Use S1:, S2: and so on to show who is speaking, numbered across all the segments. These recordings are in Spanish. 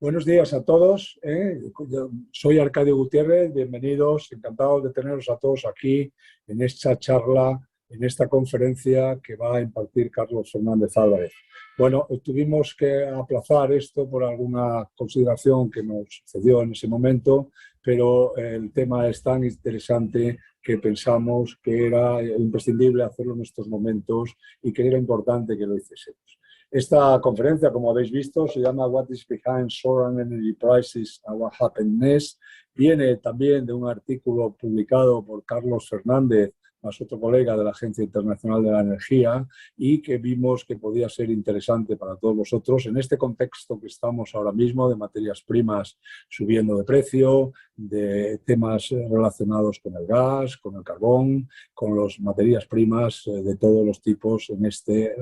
S1: Buenos días a todos. Yo soy Arcadio Gutiérrez, bienvenidos, encantados de teneros a todos aquí en esta charla, en esta conferencia que va a impartir Carlos Fernández Álvarez. Bueno, tuvimos que aplazar esto por alguna consideración que nos sucedió en ese momento, pero el tema es tan interesante que pensamos que era imprescindible hacerlo en estos momentos y que era importante que lo hiciésemos. Esta conferencia, como habéis visto, se llama What is Behind Soaring Energy Prices and What Happened Next. Viene también de un artículo publicado por Carlos Fernández, más otro colega de la Agencia Internacional de la Energía, y que vimos que podía ser interesante para todos vosotros en este contexto que estamos ahora mismo de materias primas subiendo de precio, de temas relacionados con el gas, con el carbón, con las materias primas de todos los tipos en este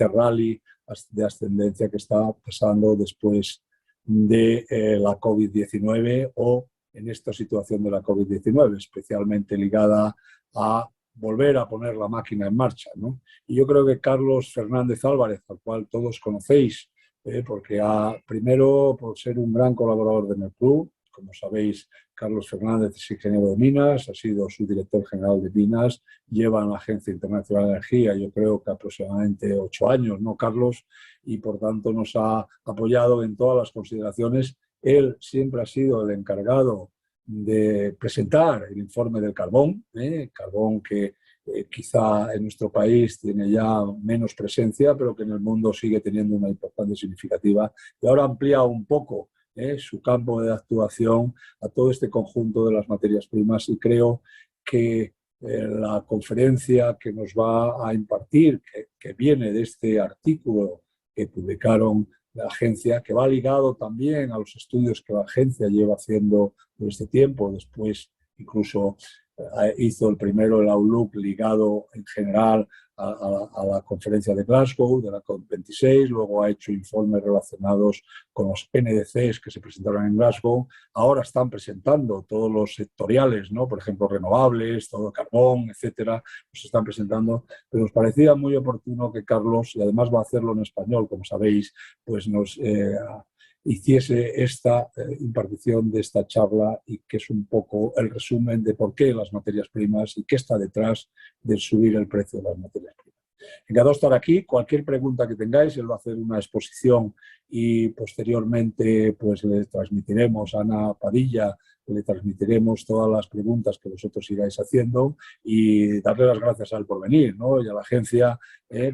S1: rally de ascendencia que está pasando después de la COVID-19 o en esta situación de la COVID-19, especialmente ligada a volver a poner la máquina en marcha, ¿no? Y yo creo que Carlos Fernández Álvarez, al cual todos conocéis, porque primero por ser un gran colaborador de Merclub, como sabéis, Carlos Fernández es ingeniero de minas, ha sido subdirector general de minas, lleva en la Agencia Internacional de Energía, yo creo que aproximadamente 8 años, ¿no, Carlos? Y por tanto nos ha apoyado en todas las consideraciones. Él siempre ha sido el encargado de presentar el informe del carbón, carbón que quizá en nuestro país tiene ya menos presencia, pero que en el mundo sigue teniendo una importancia significativa. Y ahora amplía un poco su campo de actuación a todo este conjunto de las materias primas y creo que la conferencia que nos va a impartir, que viene de este artículo que publicaron la agencia, que va ligado también a los estudios que la agencia lleva haciendo desde este tiempo. Después incluso hizo el primero el Outlook ligado en general a la conferencia de Glasgow, de la COP26, luego ha hecho informes relacionados con los NDCs que se presentaron en Glasgow. Ahora están presentando todos los sectoriales, ¿no? Por ejemplo, renovables, todo carbón, etcétera, los están presentando, pero nos parecía muy oportuno que Carlos, y además va a hacerlo en español, como sabéis, pues nos hiciese esta impartición de esta charla y que es un poco el resumen de por qué las materias primas y qué está detrás de subir el precio de las materias primas. Encantado de estar aquí. Cualquier pregunta que tengáis, él va a hacer una exposición y posteriormente pues le transmitiremos a Ana Padilla, le transmitiremos todas las preguntas que vosotros sigáis haciendo y darle las gracias a él por venir, ¿no? Y a la agencia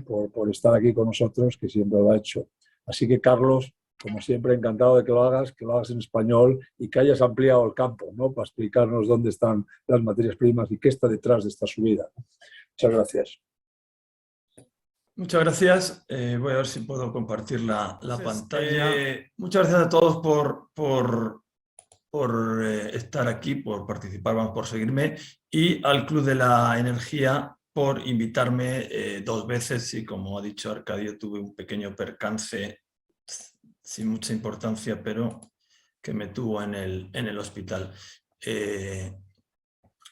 S1: por estar aquí con nosotros, que siempre lo ha hecho. Así que, Carlos, como siempre, encantado de que lo hagas en español y que hayas ampliado el campo, ¿no? Para explicarnos dónde están las materias primas y qué está detrás de esta subida. Muchas gracias.
S2: Muchas gracias. Voy a ver si puedo compartir la pantalla. Muchas gracias a todos por estar aquí, por participar, por seguirme, y al Club de la Energía por invitarme 2 veces. Y como ha dicho Arcadio, tuve un pequeño percance sin mucha importancia, pero que me tuvo en el hospital.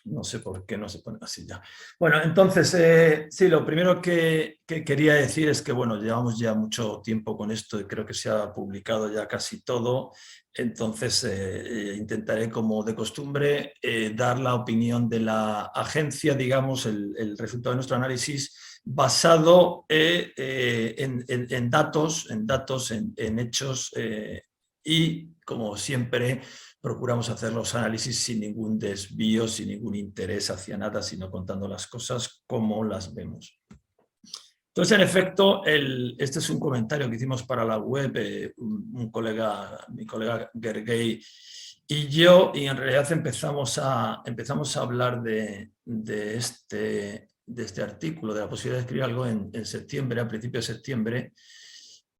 S2: No sé por qué no se pone así ya. Bueno, entonces, sí, lo primero que quería decir es que, bueno, llevamos ya mucho tiempo con esto y creo que se ha publicado ya casi todo. Entonces, intentaré, como de costumbre, dar la opinión de la agencia, digamos, el resultado de nuestro análisis basado en datos, en hechos y, como siempre, procuramos hacer los análisis sin ningún desvío, sin ningún interés hacia nada, sino contando las cosas como las vemos. Entonces, en efecto, este es un comentario que hicimos para la web, mi colega Gergely y yo, y en realidad empezamos a hablar de este artículo, de la posibilidad de escribir algo en septiembre, a principios de septiembre,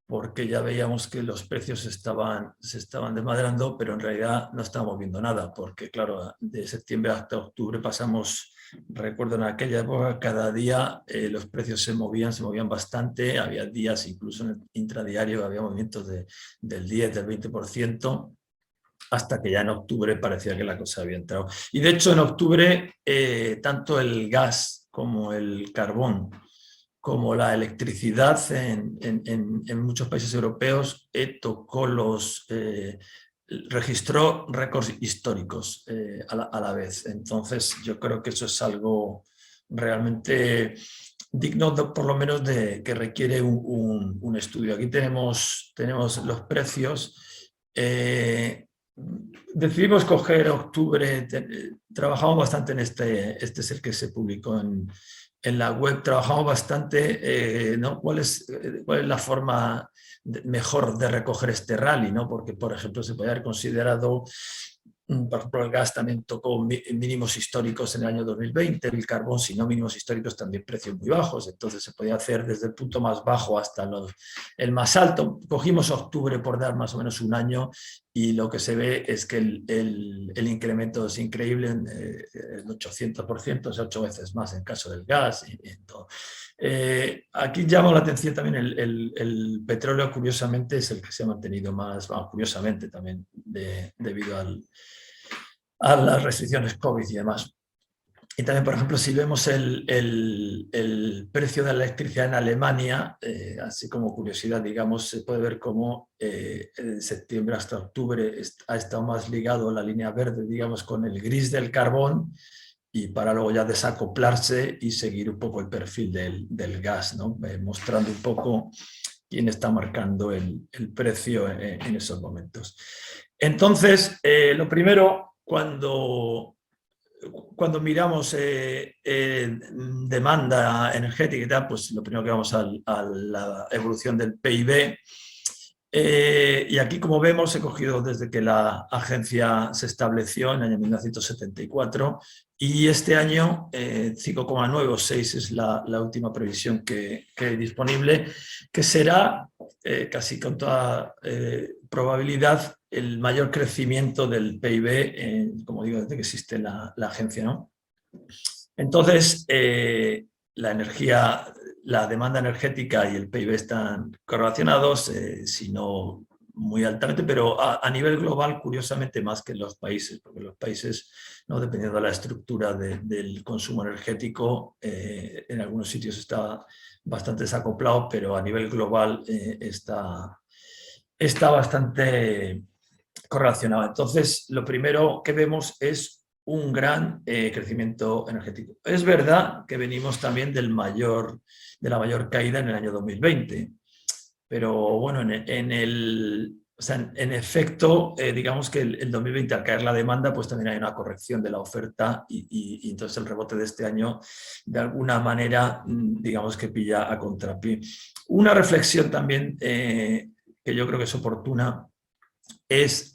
S2: porque ya veíamos que los precios se estaban desmadrando, pero en realidad no estábamos viendo nada, porque claro, de septiembre hasta octubre pasamos, recuerdo en aquella época, cada día los precios se movían bastante, había días, incluso en el intradiario, había movimientos del 10, del 20%, hasta que ya en octubre parecía que la cosa había entrado. Y de hecho en octubre tanto el gas como el carbón como la electricidad en muchos países europeos registró récords históricos a la vez. Entonces yo creo que eso es algo realmente digno por lo menos que requiere un estudio. Aquí tenemos los precios. Decidimos coger octubre, trabajamos bastante en este es el que se publicó en la web, trabajamos bastante, ¿no? ¿Cuál es la forma mejor de recoger este rally, ¿no? Porque, por ejemplo, se puede haber considerado, por ejemplo, el gas también tocó mínimos históricos en el año 2020, el carbón, si no mínimos históricos, también precios muy bajos, entonces se podía hacer desde el punto más bajo hasta el más alto. Cogimos octubre por dar más o menos un año y lo que se ve es que el incremento es increíble, el 800%, es 8 veces más en el caso del gas y todo. Aquí llama la atención también el petróleo, curiosamente es el que se ha mantenido más, bueno, curiosamente también debido a las restricciones COVID y demás. Y también, por ejemplo, si vemos el precio de la electricidad en Alemania, así como curiosidad, digamos, se puede ver cómo en septiembre hasta octubre ha estado más ligado la línea verde, digamos, con el gris del carbón, y para luego ya desacoplarse y seguir un poco el perfil del gas, ¿no? Mostrando un poco quién está marcando el precio en esos momentos. Entonces, lo primero, cuando miramos demanda energética y tal, pues lo primero que vamos a la evolución del PIB. Y aquí, como vemos, he cogido desde que la agencia se estableció en el año 1974 y este año 5,9 o 6 es la última previsión que hay disponible, que será casi con toda probabilidad el mayor crecimiento del PIB, como digo, desde que existe la agencia, ¿no? Entonces, la demanda energética y el PIB están correlacionados, si no muy altamente, pero a nivel global, curiosamente, más que en los países, porque los países, ¿no?, dependiendo de la estructura del consumo energético, en algunos sitios está bastante desacoplado, pero a nivel global está bastante correlacionado. Entonces, lo primero que vemos es un gran crecimiento energético. Es verdad que venimos también de la mayor caída en el año 2020, pero bueno, en efecto, digamos que el 2020, al caer la demanda, pues también hay una corrección de la oferta y entonces el rebote de este año, de alguna manera, digamos que pilla a contrapié. Una reflexión también que yo creo que es oportuna es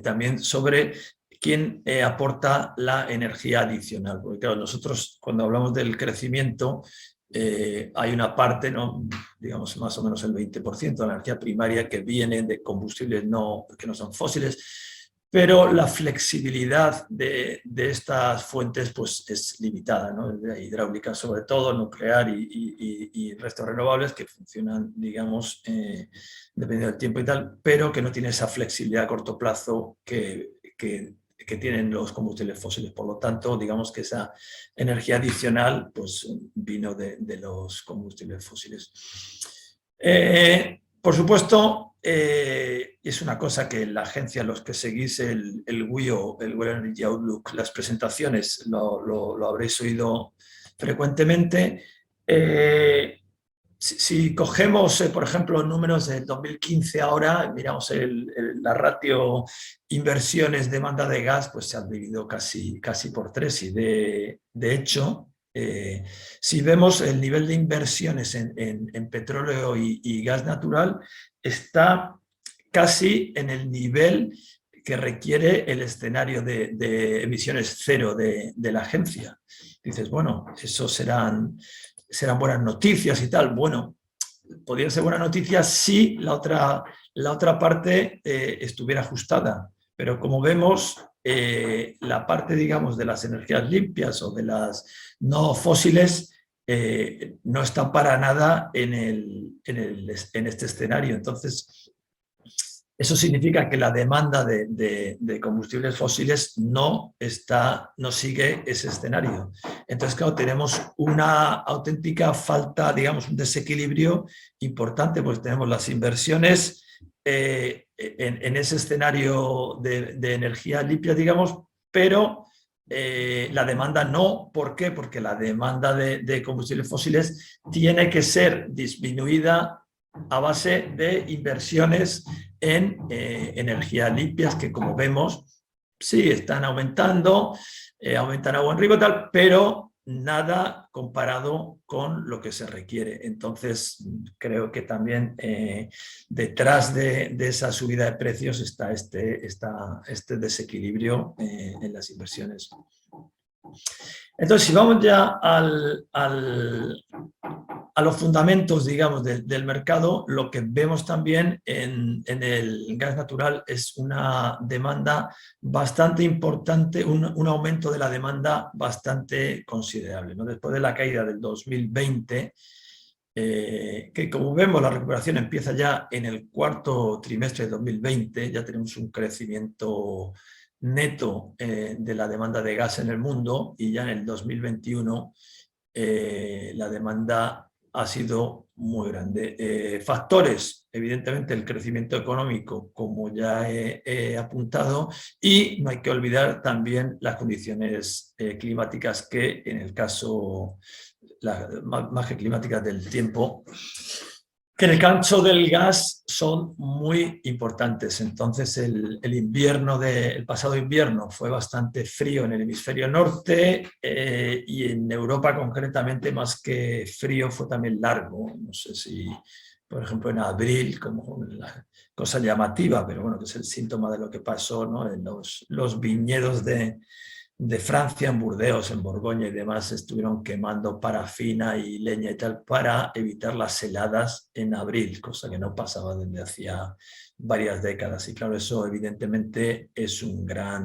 S2: también sobre quién aporta la energía adicional. Porque claro, nosotros cuando hablamos del crecimiento hay una parte, ¿no?, digamos más o menos el 20% de la energía primaria que viene de combustibles que no son fósiles, pero la flexibilidad de estas fuentes pues, es limitada, ¿no? Hidráulica sobre todo, nuclear y restos renovables que funcionan, digamos, dependiendo del tiempo y tal, pero que no tiene esa flexibilidad a corto plazo que tienen los combustibles fósiles. Por lo tanto, digamos que esa energía adicional pues, vino de los combustibles fósiles. Por supuesto, es una cosa que la agencia, los que seguís el WEO, el World Energy Outlook, las presentaciones, lo habréis oído frecuentemente. Si cogemos, por ejemplo, números del 2015 ahora, miramos la ratio inversiones demanda de gas, pues se ha dividido casi por 3 y de hecho, si vemos el nivel de inversiones en petróleo y gas natural, está casi en el nivel que requiere el escenario de emisiones cero de la agencia. Dices, bueno, eso serán buenas noticias y tal. Bueno, podrían ser buenas noticias si la otra parte estuviera ajustada, pero como vemos, la parte, digamos, de las energías limpias o de las no fósiles no está para nada en este escenario. Entonces, eso significa que la demanda de combustibles fósiles no sigue ese escenario. Entonces, claro, tenemos una auténtica falta, digamos, un desequilibrio importante, pues tenemos las inversiones en ese escenario de energía limpia, digamos, pero la demanda no. ¿Por qué? Porque la demanda de combustibles fósiles tiene que ser disminuida a base de inversiones en energías limpias, que como vemos, sí, están aumentando, aumentan a buen ritmo, tal, pero nada comparado con lo que se requiere. Entonces, creo que también detrás de esa subida de precios está este desequilibrio en las inversiones. Entonces, si vamos ya a los fundamentos, digamos, del mercado, lo que vemos también en el gas natural es una demanda bastante importante, un aumento de la demanda bastante considerable, ¿no? Después de la caída del 2020, que como vemos la recuperación empieza ya en el cuarto trimestre de 2020, ya tenemos un crecimiento neto de la demanda de gas en el mundo, y ya en el 2021 la demanda ha sido muy grande. Factores, evidentemente el crecimiento económico, como ya he apuntado, y no hay que olvidar también las condiciones climáticas, que en el caso, más que climáticas, del tiempo, que en el caso del gas son muy importantes. Entonces el invierno el pasado invierno fue bastante frío en el hemisferio norte, y en Europa concretamente, más que frío, fue también largo. No sé si, por ejemplo, en abril, como una cosa llamativa, pero bueno, que es el síntoma de lo que pasó, ¿no? En los viñedos de Francia, en Burdeos, en Borgoña y demás, estuvieron quemando parafina y leña y tal para evitar las heladas en abril, cosa que no pasaba desde hacía varias décadas. Y claro, eso evidentemente es una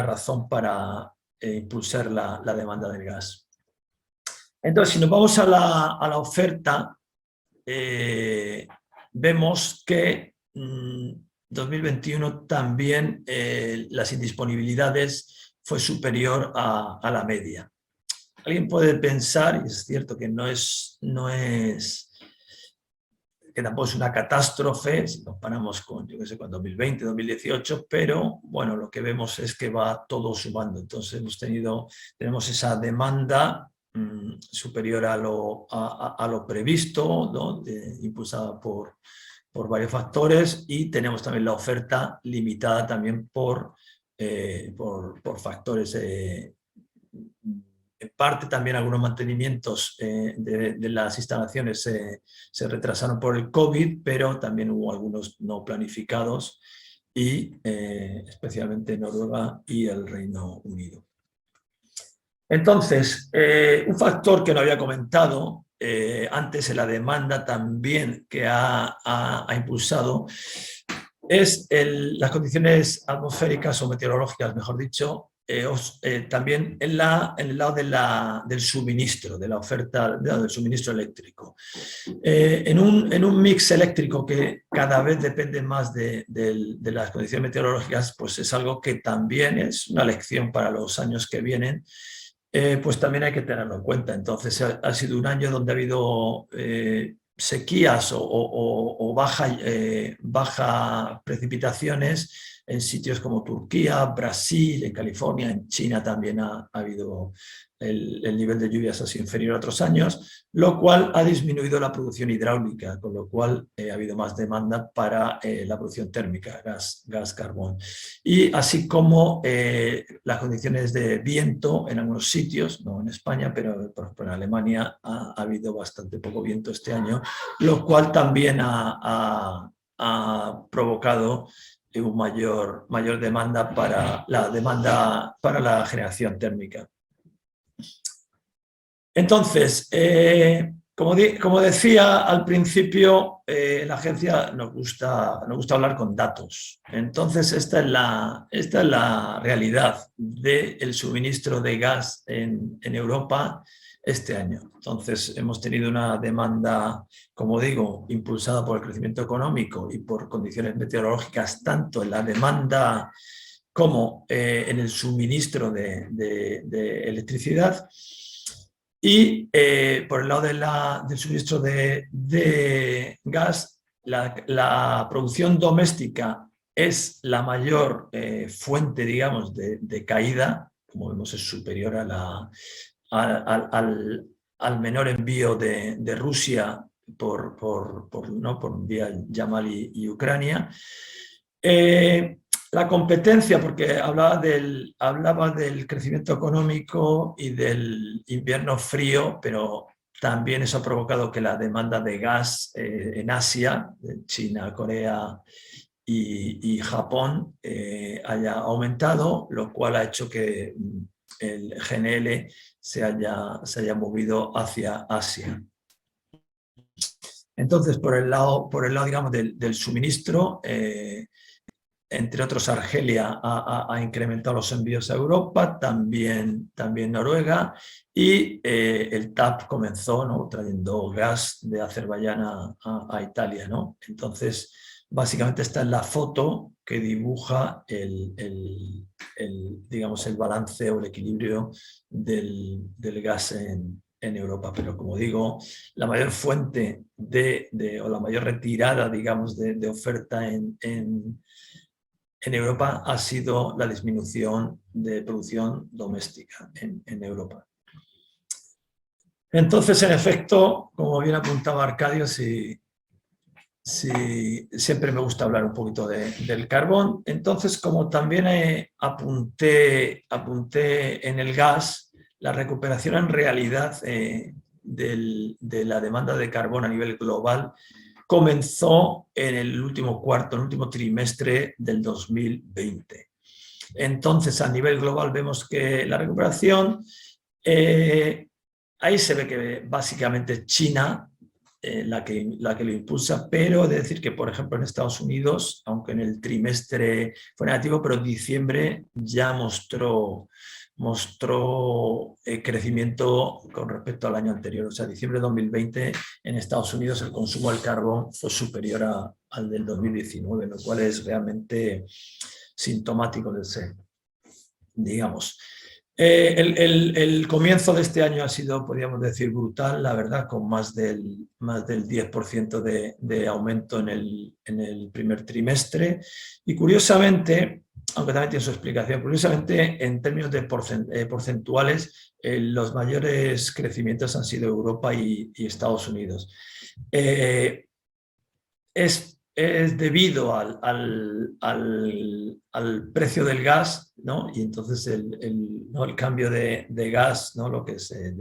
S2: razón para impulsar la demanda del gas. Entonces, si nos vamos a la oferta, vemos que 2021 también las indisponibilidades fue superior a la media. Alguien puede pensar, y es cierto que que tampoco es una catástrofe si comparamos con, yo qué sé, con 2020, 2018, pero bueno, lo que vemos es que va todo sumando. Entonces tenemos esa demanda superior a lo previsto, ¿no? Impulsada por varios factores, y tenemos también la oferta limitada también por factores, en parte también algunos mantenimientos de las instalaciones se retrasaron por el COVID, pero también hubo algunos no planificados, y especialmente Noruega y el Reino Unido. Entonces, un factor que no había comentado antes en la demanda también, que ha impulsado, es las condiciones atmosféricas o meteorológicas, mejor dicho, también en el lado del suministro, de la oferta del suministro eléctrico. En un mix eléctrico que cada vez depende más de las condiciones meteorológicas, pues es algo que también es una lección para los años que vienen. Pues también hay que tenerlo en cuenta. Entonces ha sido un año donde ha habido sequías o baja precipitaciones en sitios como Turquía, Brasil, en California, en China también ha habido el nivel de lluvias así inferior a otros años, lo cual ha disminuido la producción hidráulica, con lo cual ha habido más demanda para la producción térmica, gas carbón. Y así como las condiciones de viento en algunos sitios, no en España, pero por ejemplo en Alemania ha habido bastante poco viento este año, lo cual también ha provocado mayor demanda para la generación térmica. Entonces, como decía al principio, en la agencia nos gusta hablar con datos. Entonces, esta es la realidad del suministro de gas en Europa este año. Entonces, hemos tenido una demanda, como digo, impulsada por el crecimiento económico y por condiciones meteorológicas, tanto en la demanda como en el suministro de electricidad. Y por el lado del suministro de gas, la producción doméstica es la mayor fuente, digamos, de caída. Como vemos, es superior al menor envío de Rusia por vía Yamal y Ucrania. La competencia, porque hablaba del crecimiento económico y del invierno frío, pero también eso ha provocado que la demanda de gas en Asia, China, Corea y Japón, haya aumentado, lo cual ha hecho que el GNL se haya movido hacia Asia. Entonces, por el lado digamos, del suministro, entre otros, Argelia ha incrementado los envíos a Europa, también Noruega, y el TAP comenzó, ¿no?, trayendo gas de Azerbaiyán a Italia, ¿no? Entonces, básicamente esta es la foto que dibuja digamos, el balance o el equilibrio del gas en Europa. Pero, como digo, la mayor fuente o la mayor retirada, digamos, de oferta en Europa ha sido la disminución de producción doméstica en Europa. Entonces, en efecto, como bien apuntaba Arcadio, siempre me gusta hablar un poquito del carbón. Entonces, como también apunté en el gas, la recuperación en realidad de la demanda de carbón a nivel global comenzó en el último trimestre del 2020. Entonces, a nivel global vemos que la recuperación, ahí se ve que básicamente China la que lo impulsa, pero he de decir que, por ejemplo, en Estados Unidos, aunque en el trimestre fue negativo, pero en diciembre ya mostró crecimiento con respecto al año anterior. O sea, diciembre de 2020 en Estados Unidos el consumo del carbón fue superior al del 2019, lo cual es realmente sintomático del ser, digamos. El comienzo de este año ha sido, podríamos decir, brutal, la verdad, con más del 10% de aumento en el primer trimestre. Y curiosamente, aunque también tiene su explicación, curiosamente, en términos porcentuales, los mayores crecimientos han sido Europa y Estados Unidos. Es debido al precio del gas, ¿no? Y entonces el cambio de gas, ¿no?, lo que se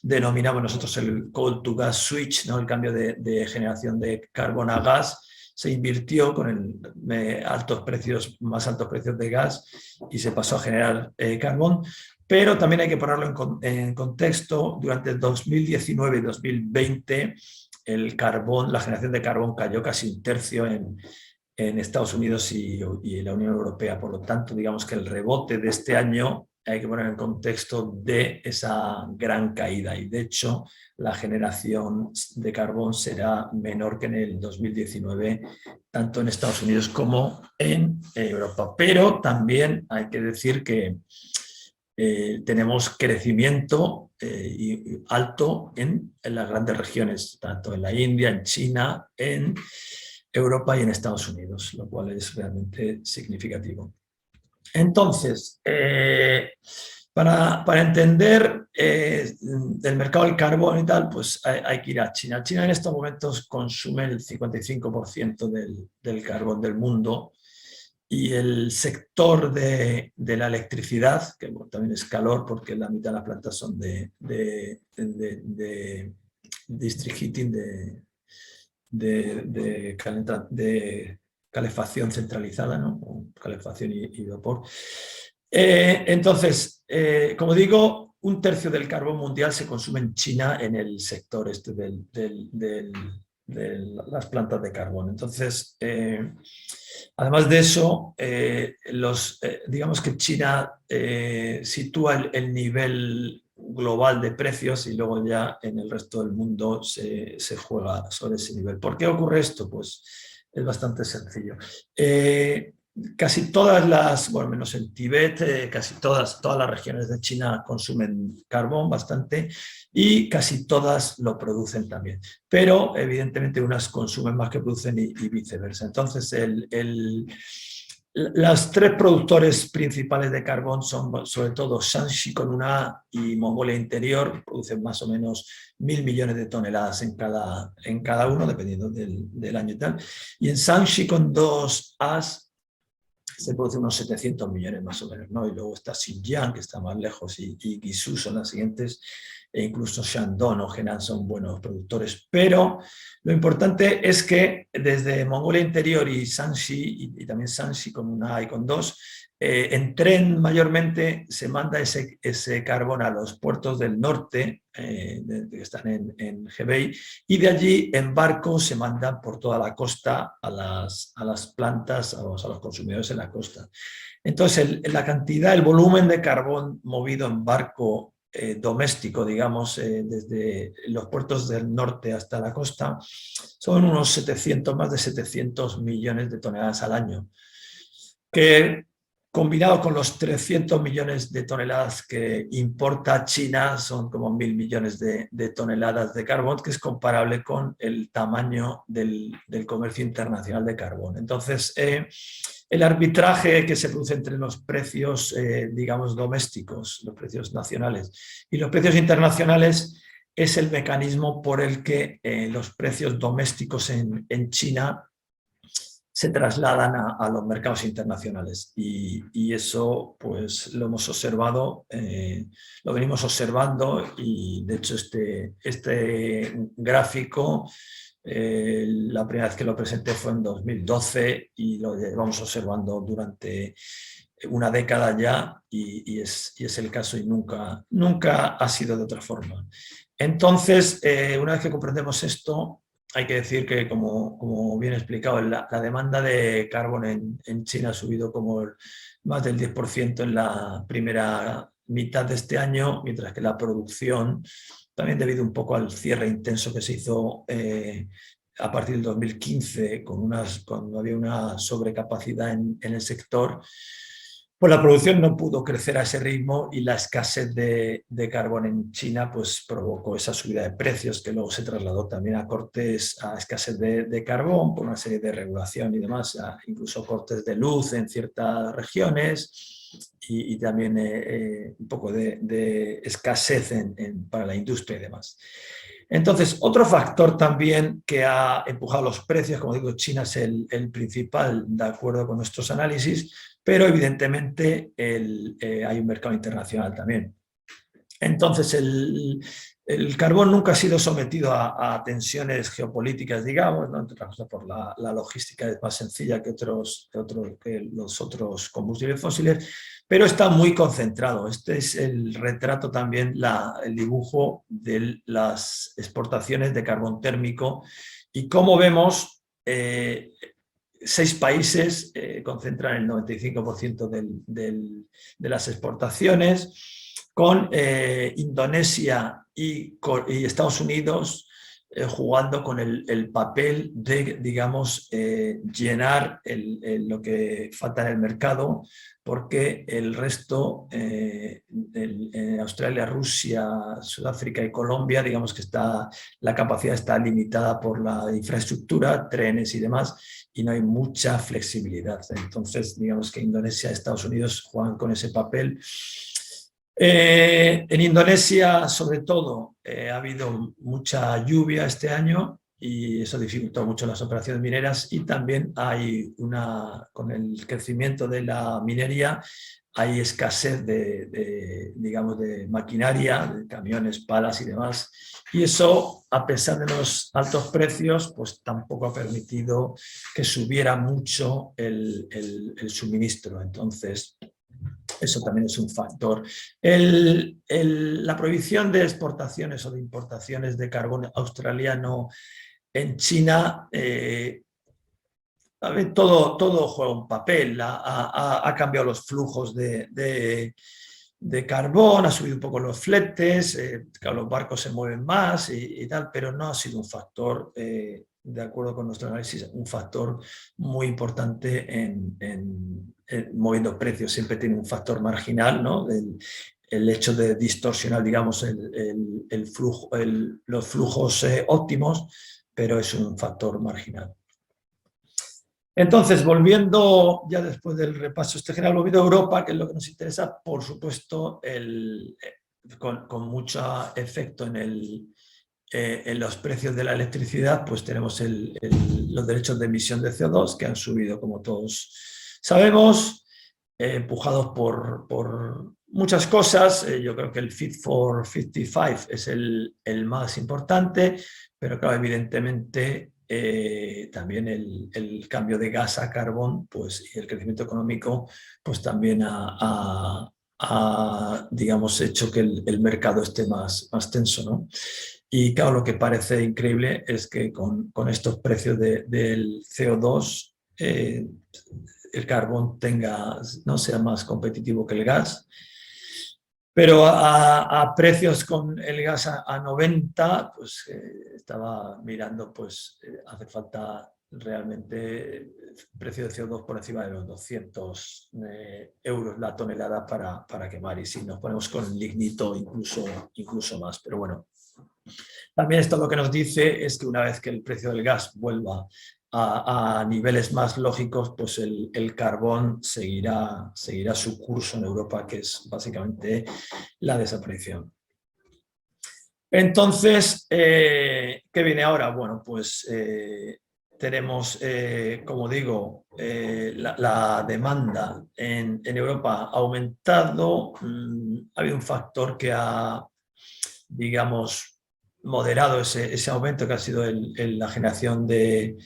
S2: denominamos nosotros el coal to gas switch, ¿no?, el cambio de generación de carbón a gas, se invirtió con más altos precios de gas y se pasó a generar carbón. Pero también hay que ponerlo en contexto. Durante el 2019 y 2020 la generación de carbón cayó casi un tercio en Estados Unidos y en la Unión Europea. Por lo tanto, digamos que el rebote de este año hay que poner en contexto de esa gran caída, y de hecho la generación de carbón será menor que en el 2019, tanto en Estados Unidos como en Europa. Pero también hay que decir que tenemos crecimiento alto en las grandes regiones, tanto en la India, en China, en Europa y en Estados Unidos, lo cual es realmente significativo. Entonces, para entender el mercado del carbón y tal, pues hay que ir a China. China en estos momentos consume el 55% del carbón del mundo. Y el sector de la electricidad, que también es calor porque la mitad de las plantas son de district heating, de calefacción centralizada, ¿no?, o calefacción y vapor. Entonces, como digo, un tercio del carbón mundial se consume en China en el sector de las plantas de carbón. Entonces, además de eso, digamos que China sitúa el nivel global de precios y luego ya en el resto del mundo se juega sobre ese nivel. ¿Por qué ocurre esto? Pues es bastante sencillo. casi todas las, bueno, menos en Tíbet, casi todas las regiones de China consumen carbón bastante y casi todas lo producen también. Pero evidentemente unas consumen más que producen y viceversa. Entonces, los tres productores principales de carbón son sobre todo Shanxi con una A y Mongolia Interior, producen más o menos 1.000 millones de toneladas en cada uno, dependiendo del año y tal. Y en Shanxi con dos As se producen unos 700 millones más o menos, ¿no? Y luego está Xinjiang, que está más lejos, y Guizhou son las siguientes, e incluso Shandong o Henan son buenos productores. Pero lo importante es que desde Mongolia Interior y Shanxi, y también Shanxi con una A y con dos, en tren mayormente se manda ese carbón a los puertos del norte, que están en Hebei, y de allí en barco se mandan por toda la costa a las plantas, a los consumidores en la costa. Entonces, la cantidad, el volumen de carbón movido en barco doméstico, digamos, desde los puertos del norte hasta la costa, son unos 700, más de 700 millones de toneladas al año, que combinado con los 300 millones de toneladas que importa China, son como 1.000 millones de toneladas de carbón, que es comparable con el tamaño del comercio internacional de carbón. Entonces, el arbitraje que se produce entre los precios, digamos, domésticos, los precios nacionales y los precios internacionales, es el mecanismo por el que los precios domésticos en China se trasladan a los mercados internacionales y eso pues lo hemos observado, lo venimos observando y de hecho este gráfico la primera vez que lo presenté fue en 2012 y lo llevamos observando durante una década ya y es el caso y nunca ha sido de otra forma. Entonces, una vez que comprendemos esto, hay que decir que, como bien he explicado, la demanda de carbón en China ha subido como más del 10% en la primera mitad de este año, mientras que la producción, también debido un poco al cierre intenso que se hizo a partir del 2015, cuando había una sobrecapacidad en el sector, pues la producción no pudo crecer a ese ritmo y la escasez de carbón en China pues provocó esa subida de precios que luego se trasladó también a cortes, a escasez de carbón por una serie de regulación y demás, incluso cortes de luz en ciertas regiones y también un poco de escasez para la industria y demás. Entonces, otro factor también que ha empujado los precios, como digo, China es el principal, de acuerdo con nuestros análisis, pero evidentemente hay un mercado internacional también. Entonces, el carbón nunca ha sido sometido a tensiones geopolíticas, digamos, ¿no? Entre otras cosas por la logística es más sencilla que los otros combustibles fósiles, pero está muy concentrado. Este es el retrato también, el dibujo de las exportaciones de carbón térmico y como vemos, 6 países concentran el 95% de las exportaciones, con Indonesia y Estados Unidos jugando con el papel de, digamos, llenar lo que falta en el mercado, porque el resto, Australia, Rusia, Sudáfrica y Colombia, digamos que la capacidad está limitada por la infraestructura, trenes y demás, y no hay mucha flexibilidad. Entonces, digamos que Indonesia y Estados Unidos juegan con ese papel. En Indonesia, sobre todo, ha habido mucha lluvia este año y eso dificultó mucho las operaciones mineras y también con el crecimiento de la minería hay escasez digamos, de maquinaria, de camiones, palas y demás. Y eso, a pesar de los altos precios, pues tampoco ha permitido que subiera mucho el suministro. Entonces, eso también es un factor. La prohibición de exportaciones o de importaciones de carbón australiano en China, todo juega un papel. Ha cambiado los flujos de carbón, ha subido un poco los fletes, claro, los barcos se mueven más y tal, pero no ha sido un factor de acuerdo con nuestro análisis, un factor muy importante en moviendo precios. Siempre tiene un factor marginal, ¿no? El hecho de distorsionar, digamos, el flujo, los flujos óptimos, pero es un factor marginal. Entonces, volviendo ya después del repaso este general, volviendo a Europa, que es lo que nos interesa, por supuesto, con mucho efecto en los precios de la electricidad, pues tenemos los derechos de emisión de CO2 que han subido, como todos sabemos, empujados por muchas cosas. Yo creo que el Fit for 55 es el más importante, pero claro, evidentemente también el cambio de gas a carbón, pues, y el crecimiento económico, pues también ha digamos, hecho que el mercado esté más tenso, ¿no? Y claro, lo que parece increíble es que con estos precios del CO2 el carbón no sea más competitivo que el gas, pero a precios con el gas a 90, pues estaba mirando, pues hace falta realmente precio de CO2 por encima de los 200 euros la tonelada para quemar, y si nos ponemos con lignito incluso más, pero bueno. También esto lo que nos dice es que una vez que el precio del gas vuelva a niveles más lógicos, pues el carbón seguirá su curso en Europa, que es básicamente la desaparición. Entonces, ¿qué viene ahora? Bueno, pues tenemos, como digo, la demanda en Europa ha aumentado. Ha habido un factor que ha, digamos, moderado ese aumento, que ha sido la generación de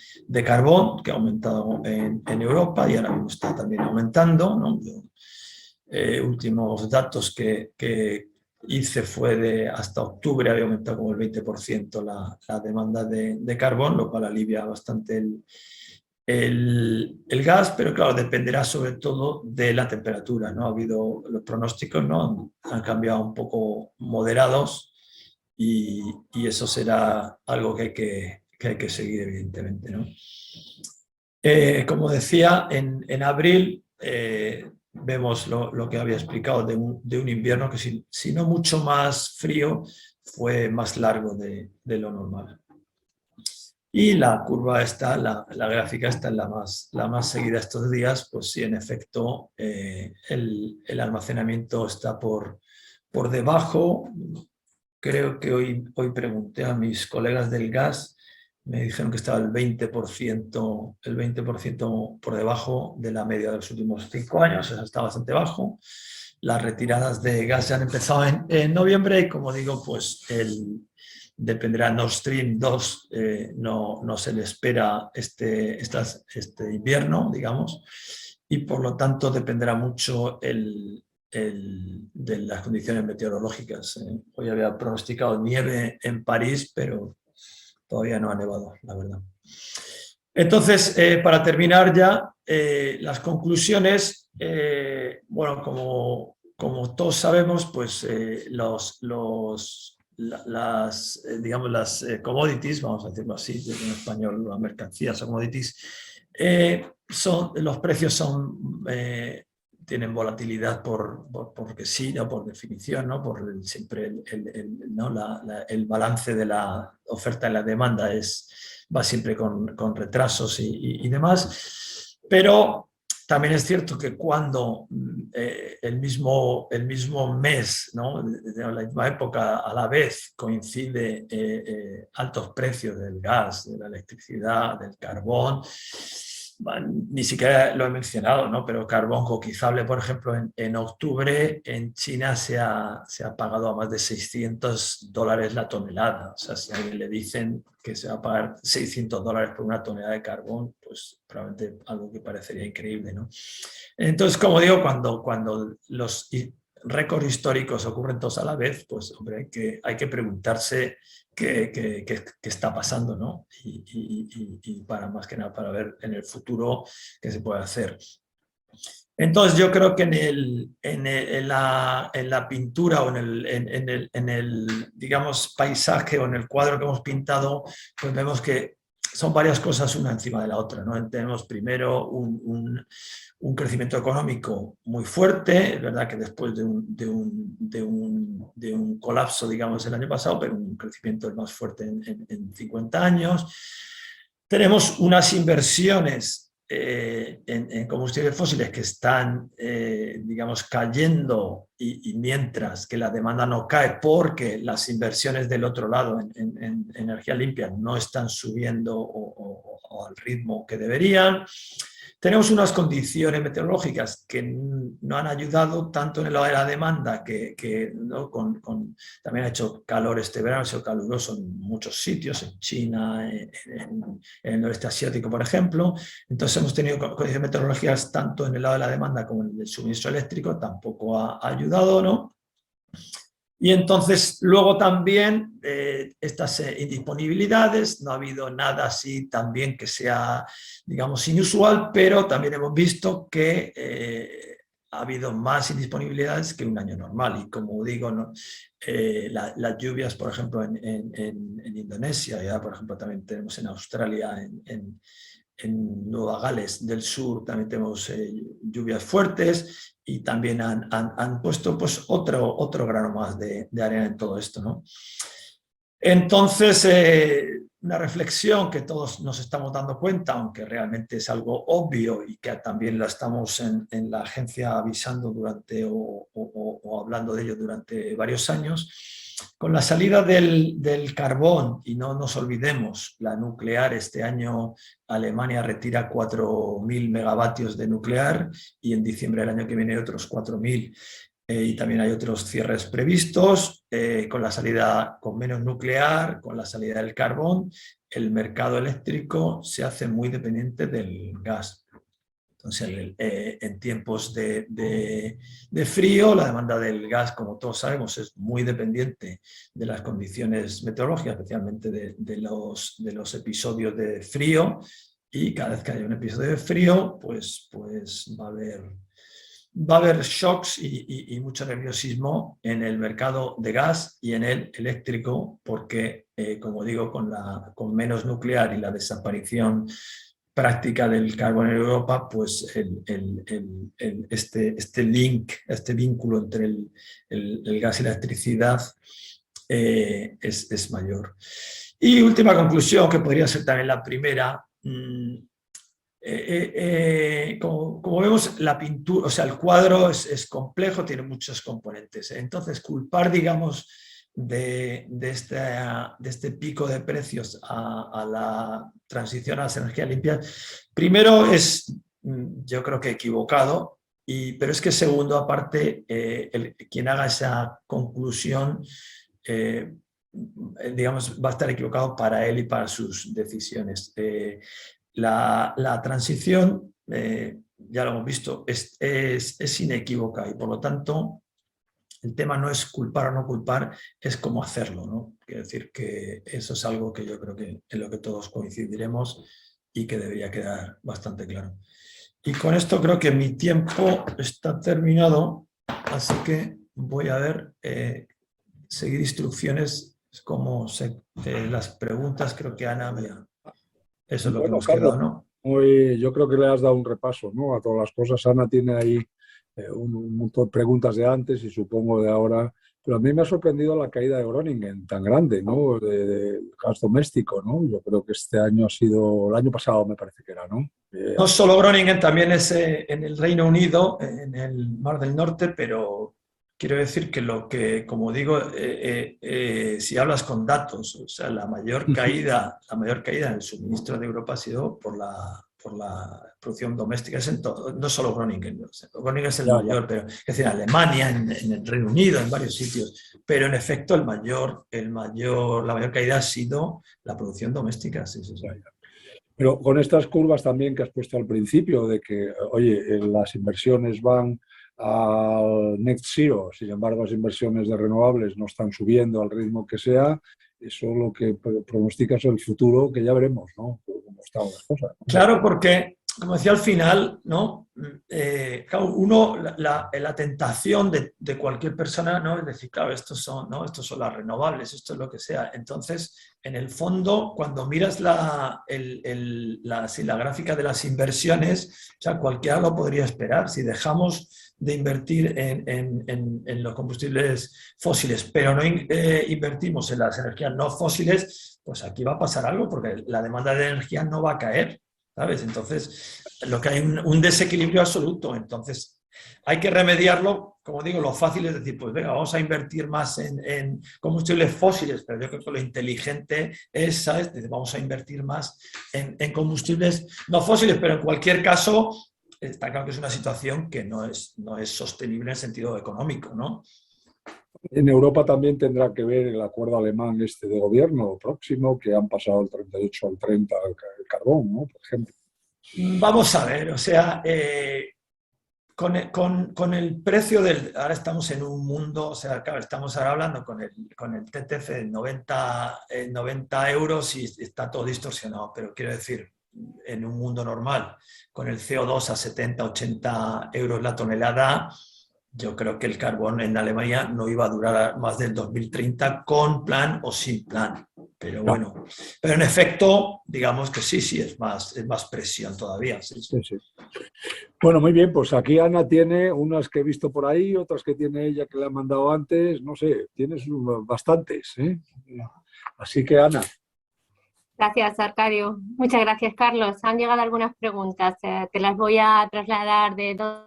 S2: carbón, que ha aumentado en Europa y ahora mismo está también aumentando, ¿no? Últimos datos que hice fue de hasta octubre, había aumentado como el 20% la demanda de carbón, lo cual alivia bastante el gas, pero claro, dependerá sobre todo de la temperatura, ¿no? Ha habido los pronósticos, ¿no? Han cambiado un poco moderados. Y eso será algo que hay que seguir, evidentemente, ¿no? Como decía, en abril vemos lo que había explicado de un invierno que, si no mucho más frío, fue más largo de lo normal. Y la curva esta, la gráfica esta es la más seguida estos días, pues sí, en efecto, el almacenamiento está por debajo. Creo que hoy pregunté a mis colegas del gas, me dijeron que estaba el 20% por debajo de la media de los últimos 5 años, o sea, está bastante bajo. Las retiradas de gas ya han empezado en noviembre y, como digo, pues dependerá. Nord Stream 2, no se le espera este invierno, digamos, y por lo tanto dependerá mucho de las condiciones meteorológicas. Hoy había pronosticado nieve en París, pero todavía no ha nevado, la verdad. Entonces, para terminar ya, las conclusiones, bueno, como todos sabemos, pues digamos, las commodities, vamos a decirlo así, en español, las mercancías o commodities, los precios tienen volatilidad porque sí, ¿no? Por definición, ¿no? Siempre el balance de la oferta y la demanda va siempre con retrasos y demás, pero también es cierto que cuando el mismo mes, ¿no? De la misma época, a la vez coincide altos precios del gas, de la electricidad, del carbón. Ni siquiera lo he mencionado, ¿no? Pero carbón coquizable, por ejemplo, en octubre en China se ha pagado a más de $600 la tonelada. O sea, si a alguien le dicen que se va a pagar $600 por una tonelada de carbón, pues probablemente algo que parecería increíble, ¿no? Entonces, como digo, cuando los récords históricos ocurren todos a la vez, pues hombre, hay que preguntarse qué está pasando, ¿no? Y para más que nada para ver en el futuro qué se puede hacer. Entonces yo creo que en la pintura o en el, digamos, paisaje o en el cuadro que hemos pintado, pues vemos que son varias cosas una encima de la otra, ¿no? Tenemos primero un crecimiento económico muy fuerte, es verdad que después de un colapso, digamos, el año pasado, pero un crecimiento el más fuerte en 50 años. Tenemos unas inversiones en combustibles fósiles que están, digamos, cayendo y mientras que la demanda no cae porque las inversiones del otro lado en energía limpia no están subiendo o al ritmo que deberían. Tenemos unas condiciones meteorológicas que no han ayudado tanto en el lado de la demanda, ¿no? También ha hecho calor este verano, ha sido caluroso en muchos sitios, en China, en el noreste asiático, por ejemplo. Entonces hemos tenido condiciones meteorológicas tanto en el lado de la demanda como en el del suministro eléctrico, tampoco ha ayudado, ¿no? Y entonces luego también estas indisponibilidades, no ha habido nada así también que sea, digamos, inusual, pero también hemos visto que ha habido más indisponibilidades que un año normal. Y como digo, ¿no? Las lluvias, por ejemplo, en Indonesia, ya por ejemplo también tenemos en Australia, en Nueva Gales del Sur también tenemos lluvias fuertes y también han puesto pues, otro grano más de arena en todo esto, ¿no? Entonces, una reflexión que todos nos estamos dando cuenta, aunque realmente es algo obvio y que también la estamos en la agencia avisando durante o hablando de ello durante varios años. Con la salida del carbón, y no nos olvidemos, la nuclear, este año Alemania retira 4.000 megavatios de nuclear y en diciembre del año que viene otros 4.000. Y también hay otros cierres previstos, con la salida con menos nuclear, con la salida del carbón, el mercado eléctrico se hace muy dependiente del gas. Entonces, en tiempos de frío, la demanda del gas, como todos sabemos, es muy dependiente de las condiciones meteorológicas, especialmente de los episodios de frío, y cada vez que haya un episodio de frío, pues va a haber shocks y mucho nerviosismo en el mercado de gas y en el eléctrico, porque, como digo, con menos nuclear y la desaparición práctica del carbón en Europa, pues este vínculo entre el gas y la electricidad es mayor. Y última conclusión, que podría ser también la primera. Como vemos, la pintura, o sea, el cuadro es complejo, tiene muchos componentes. Entonces, culpar, digamos, de este pico de precios a la transición a las energías limpias, primero es, yo creo que equivocado, pero es que segundo, aparte, quien haga esa conclusión, digamos, va a estar equivocado para él y para sus decisiones. La transición, ya lo hemos visto, es inequívoca y por lo tanto el tema no es culpar o no culpar, es cómo hacerlo, ¿no? Quiero decir que eso es algo que yo creo que en lo que todos coincidiremos y que debería quedar bastante claro. Y con esto creo que mi tiempo está terminado, así que voy a ver, seguir instrucciones como las preguntas, creo que Ana eso es lo que hemos
S1: Carlos,
S2: quedado, ¿no?
S1: yo creo que le has dado un repaso, ¿no? A todas las cosas. Ana tiene ahí un montón de preguntas de antes y supongo de ahora. Pero a mí me ha sorprendido la caída de Groningen tan grande, ¿no? De gas doméstico, ¿no? Yo creo que este año ha sido, el año pasado me parece que era, ¿no?
S2: No solo Groningen, también es en el Reino Unido, en el Mar del Norte, pero quiero decir que, como digo, si hablas con datos, o sea, la mayor caída en el suministro de Europa ha sido por la producción doméstica. Es no solo Groningen, Groningen es el mayor, pero es decir, Alemania, en el Reino Unido, en varios sitios, pero en efecto la mayor caída ha sido la producción doméstica. Sí.
S1: Pero con estas curvas también que has puesto al principio, de que, oye, las inversiones van al net zero, sin embargo las inversiones de renovables no están subiendo al ritmo que sea, eso lo que pronostica es el futuro, que ya veremos, ¿no? Cómo están las cosas, ¿no?
S2: Claro, porque como decía al final, ¿no? Claro, uno, la tentación de cualquier persona, ¿no? Es decir, claro, estos son, ¿no? Estos son las renovables, esto es lo que sea. Entonces, en el fondo, cuando miras la gráfica de las inversiones, o sea, cualquiera lo podría esperar. Si dejamos de invertir en los combustibles fósiles, pero no invertimos en las energías no fósiles, pues aquí va a pasar algo, porque la demanda de energía no va a caer, ¿sabes? Entonces, lo que hay un desequilibrio absoluto. Entonces, hay que remediarlo. Como digo, lo fácil es decir, pues venga, vamos a invertir más en combustibles fósiles, pero yo creo que lo inteligente es, ¿sabes? Vamos a invertir más en combustibles no fósiles, pero en cualquier caso, está claro que es una situación que no es sostenible en el sentido económico, ¿no?
S1: En Europa también tendrá que ver el acuerdo alemán este de gobierno próximo, que han pasado del 38 al 30 el carbón, ¿no? Por ejemplo.
S2: Vamos a ver, o sea, con el precio del... Ahora estamos en un mundo, o sea, claro, estamos ahora hablando con el TTF de 90 euros y está todo distorsionado, pero quiero decir, en un mundo normal, con el CO2 a 70, 80 euros la tonelada, yo creo que el carbón en Alemania no iba a durar más del 2030 con plan o sin plan. Pero bueno, pero en efecto, digamos que sí, es más presión todavía. Sí.
S1: Sí. Bueno, muy bien, pues aquí Ana tiene unas que he visto por ahí, otras que tiene ella que le ha mandado antes, no sé, tienes bastantes, ¿eh? Así que Ana.
S3: Gracias, Arcadio. Muchas gracias, Carlos. Han llegado algunas preguntas, te las voy a trasladar de dos.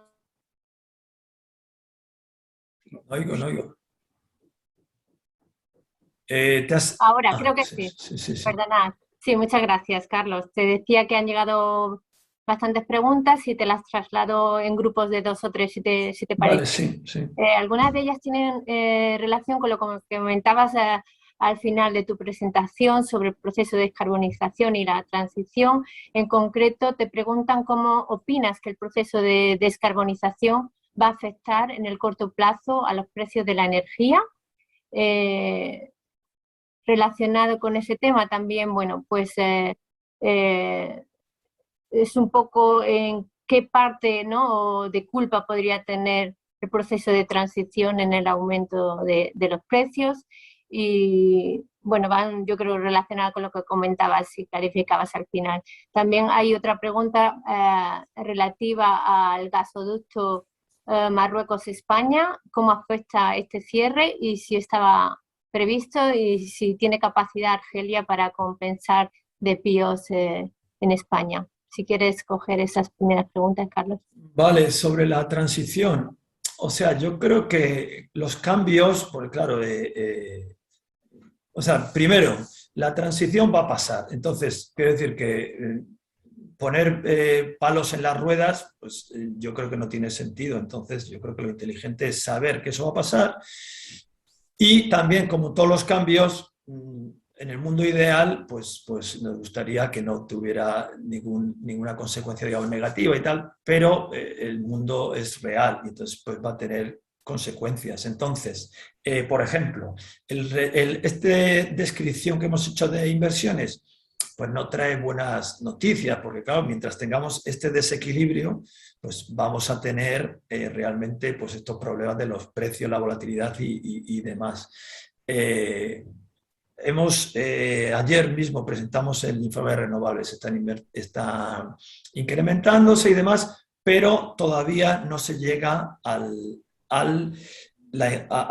S2: No oigo.
S3: Ahora, creo que sí. Perdonad. Sí, muchas gracias, Carlos. Te decía que han llegado bastantes preguntas y te las traslado en grupos de 2 o 3, si te parece.
S2: Vale, sí.
S3: Algunas de ellas tienen relación con lo que comentabas al final de tu presentación sobre el proceso de descarbonización y la transición. En concreto, te preguntan cómo opinas que el proceso de descarbonización va a afectar en el corto plazo a los precios de la energía. Relacionado con ese tema también, bueno, pues es un poco en qué parte, ¿no?, de culpa podría tener el proceso de transición en el aumento de los precios. Y bueno, van, yo creo, relacionada con lo que comentabas y clarificabas al final. También hay otra pregunta relativa al gasoducto Marruecos-España, cómo afecta este cierre y si estaba previsto y si tiene capacidad Argelia para compensar desvíos en España. Si quieres coger esas primeras preguntas, Carlos.
S2: Vale, sobre la transición. O sea, yo creo que los cambios, porque claro, o sea, primero, la transición va a pasar. Entonces, quiero decir que poner palos en las ruedas, pues yo creo que no tiene sentido. Entonces, yo creo que lo inteligente es saber que eso va a pasar. Y también, como todos los cambios, en el mundo ideal, pues nos gustaría que no tuviera ninguna consecuencia, digamos, negativa y tal, pero el mundo es real y entonces pues va a tener consecuencias. Entonces, por ejemplo, esta descripción que hemos hecho de inversiones, pues no trae buenas noticias, porque claro, mientras tengamos este desequilibrio, pues vamos a tener realmente pues estos problemas de los precios, la volatilidad y demás. Ayer mismo presentamos el informe de renovables, está incrementándose y demás, pero todavía no se llega a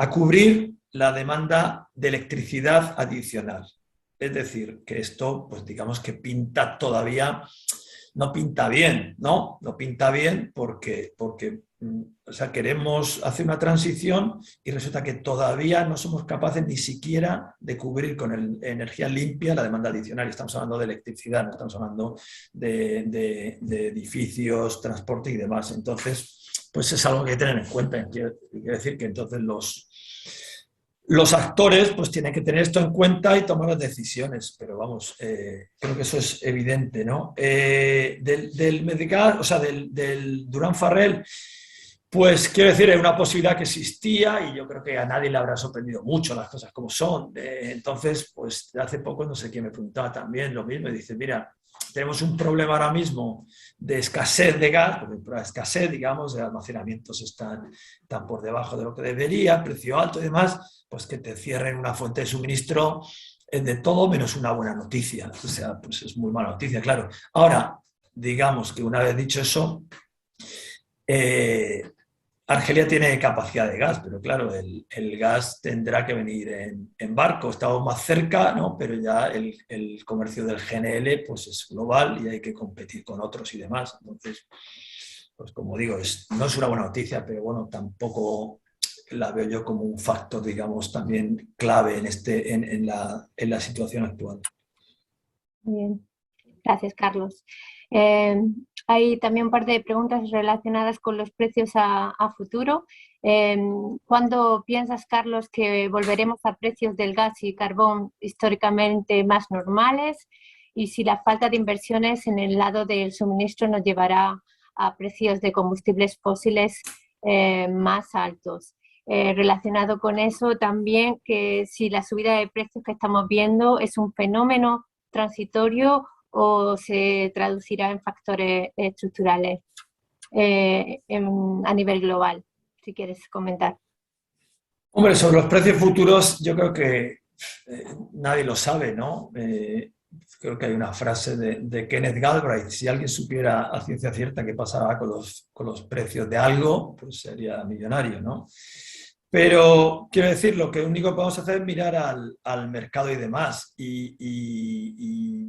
S2: cubrir la demanda de electricidad adicional. Es decir, que esto, pues digamos que pinta todavía, no pinta bien, ¿no? No pinta bien porque o sea, queremos hacer una transición y resulta que todavía no somos capaces ni siquiera de cubrir con energía limpia la demanda adicional. Estamos hablando de electricidad, no estamos hablando de edificios, transporte y demás. Entonces, pues es algo que hay que tener en cuenta. Quiere decir que entonces los actores pues tienen que tener esto en cuenta y tomar las decisiones, pero vamos, creo que eso es evidente, ¿no? Del Medgar, o sea, del Durán Farrell, pues quiero decir, es una posibilidad que existía y yo creo que a nadie le habrá sorprendido mucho las cosas como son. Entonces, pues hace poco, no sé quién me preguntaba también lo mismo, y dice, mira, tenemos un problema ahora mismo de escasez de gas, porque la escasez, digamos, de almacenamientos están por debajo de lo que debería, precio alto y demás, pues que te cierren una fuente de suministro es de todo menos una buena noticia. O sea, pues es muy mala noticia, claro. Ahora, digamos que una vez dicho eso, Argelia tiene capacidad de gas, pero claro, el gas tendrá que venir en barco. Estamos más cerca, ¿no? Pero ya el comercio del GNL pues es global y hay que competir con otros y demás. Entonces, pues como digo, no es una buena noticia, pero bueno, tampoco la veo yo como un factor, digamos, también clave en la situación actual.
S3: Bien, gracias, Carlos. Hay también un par de preguntas relacionadas con los precios a futuro. ¿Cuándo piensas, Carlos, que volveremos a precios del gas y carbón históricamente más normales? Y si la falta de inversiones en el lado del suministro nos llevará a precios de combustibles fósiles más altos. Relacionado con eso también, que si la subida de precios que estamos viendo es un fenómeno transitorio o se traducirá en factores estructurales a nivel global, si quieres comentar.
S2: Hombre, sobre los precios futuros yo creo que nadie lo sabe, ¿no? Creo que hay una frase de Kenneth Galbraith: si alguien supiera a ciencia cierta qué pasará con los precios de algo, pues sería millonario, ¿no? Pero quiero decir, lo que único que podemos hacer es mirar al mercado y demás, y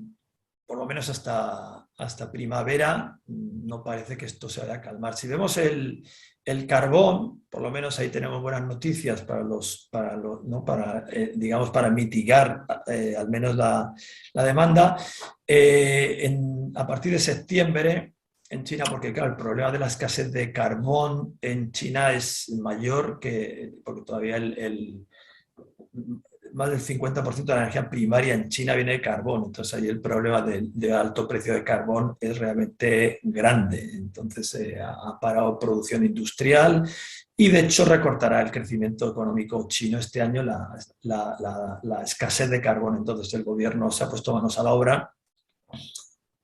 S2: por lo menos hasta primavera no parece que esto se vaya a calmar. Si vemos el carbón, por lo menos ahí tenemos buenas noticias ¿no? Digamos, para mitigar al menos la demanda. A partir de septiembre en China, porque claro, el problema de la escasez de carbón en China es mayor porque todavía más del 50% de la energía primaria en China viene de carbón, entonces ahí el problema de alto precio de carbón es realmente grande. Entonces ha parado producción industrial y de hecho recortará el crecimiento económico chino este año la escasez de carbón. Entonces el gobierno se ha puesto manos a la obra.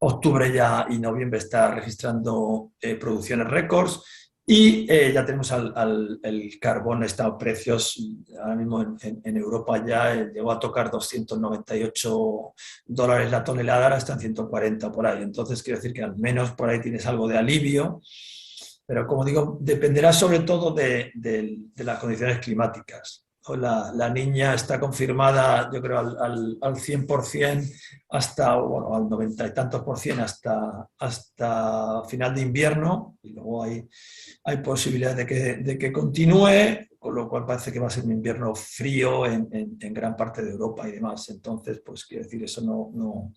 S2: Octubre ya y noviembre está registrando producciones récords. Y ya tenemos el carbón, está a precios, ahora mismo en Europa ya llegó a tocar $298 la tonelada, ahora está en 140 por ahí. Entonces quiero decir que al menos por ahí tienes algo de alivio, pero como digo, dependerá sobre todo de las condiciones climáticas. La niña está confirmada, yo creo, al 100% hasta, bueno, al 90 y tantos por cien hasta final de invierno, y luego hay posibilidad de que continúe, con lo cual parece que va a ser un invierno frío en gran parte de Europa y demás. Entonces, pues quiero decir, eso no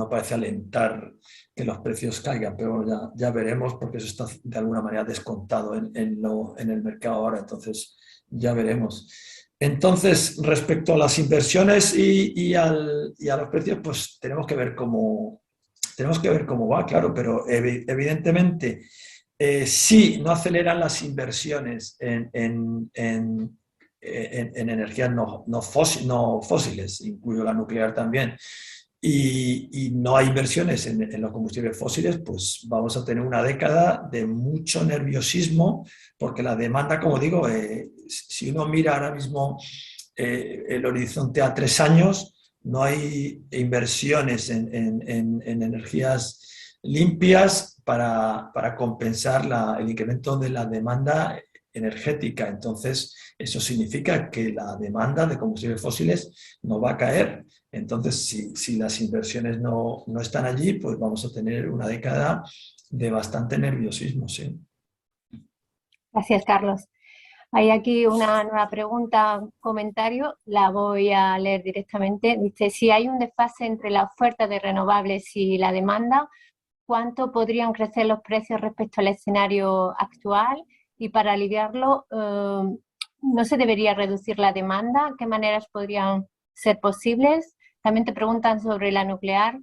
S2: parece alentar que los precios caigan, pero bueno, ya veremos, porque eso está de alguna manera descontado en el mercado ahora, entonces ya veremos. Entonces, respecto a las inversiones y a los precios, pues tenemos que ver cómo va, claro, pero evidentemente si no aceleran las inversiones en energías no fósiles, incluyo la nuclear también, y no hay inversiones en los combustibles fósiles, pues vamos a tener una década de mucho nerviosismo, porque la demanda, como digo, si uno mira ahora mismo el horizonte a 3 años, no hay inversiones en energías limpias para compensar el incremento de la demanda energética. Entonces, eso significa que la demanda de combustibles fósiles no va a caer. Entonces, si las inversiones no están allí, pues vamos a tener una década de bastante nerviosismo, sí.
S3: Gracias, Carlos. Hay aquí una nueva pregunta, comentario, la voy a leer directamente. Dice: si hay un desfase entre la oferta de renovables y la demanda, ¿cuánto podrían crecer los precios respecto al escenario actual? Y para aliviarlo, ¿no se debería reducir la demanda? ¿Qué maneras podrían ser posibles? También te preguntan sobre la nuclear,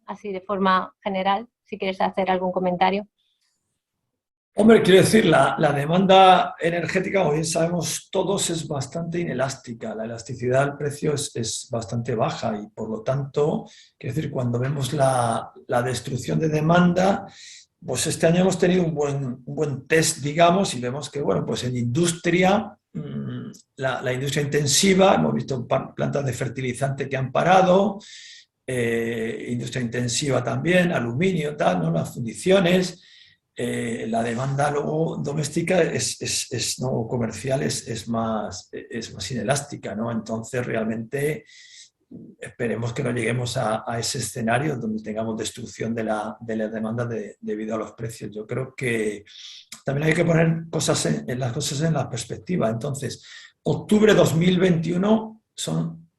S3: así de forma general, si quieres hacer algún comentario.
S2: Hombre, quiero decir, la demanda energética, como bien sabemos todos, es bastante inelástica. La elasticidad del precio es bastante baja y, por lo tanto, quiero decir, cuando vemos la destrucción de demanda, pues este año hemos tenido un buen test, digamos, y vemos que, bueno, pues en industria, la industria intensiva, hemos visto plantas de fertilizante que han parado, industria intensiva también, aluminio, tal, ¿no? Las fundiciones. La demanda luego doméstica no comercial es más inelástica, ¿no? Entonces realmente esperemos que no lleguemos a ese escenario donde tengamos destrucción de la demanda debido a los precios. Yo creo que también hay que poner las cosas en la perspectiva. Entonces, octubre 2021 son